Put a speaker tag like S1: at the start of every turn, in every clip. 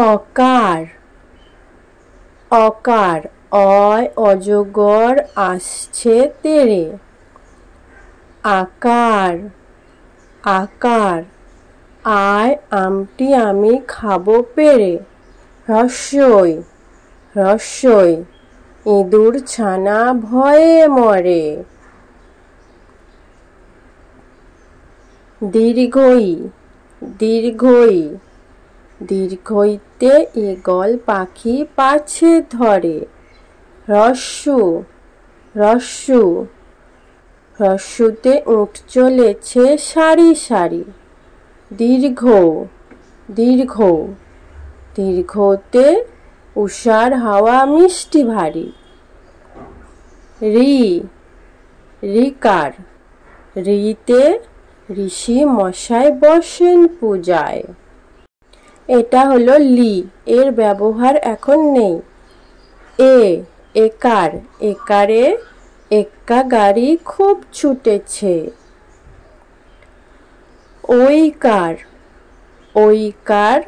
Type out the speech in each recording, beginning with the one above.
S1: অকার অকার অয় অজগর আসছে তেরে। আকার আকার আয় আমটি আমি খাবো পেরে। হ্রস্বই হ্রস্বই ইঁদুর ছানা ভয়ে মরে। দীর্ঘই দীর্ঘই দীর্ঘইতে ঈগল পাখি পাছে ধরে। হ্রস্ব হ্রস্ব হ্রস্বতে উট চলেছে সারি সারি। দীর্ঘ দীর্ঘ দীর্ঘতে উষার হাওয়া মিষ্টি ভারী। রি রিকার রিতে ঋষি মশাই বসেন পূজায়। এটা হলো লি, এর ব্যবহার এখন নেই। একার একারে এক্কা গাড়ি খুব ছুটেছে। ঐকার ঐকার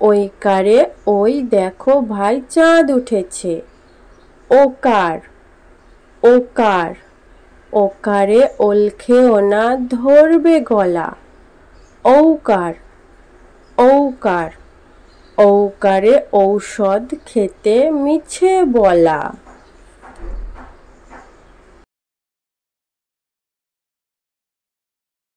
S1: ঐকারে ওই দেখো ভাই চাঁদ উঠেছে। ওকার ওকার ওকারে ওল খেও না ধরবে গলা। ঔকার ঔকার ঔকারে ঔষধ খেতে মিছে বলা।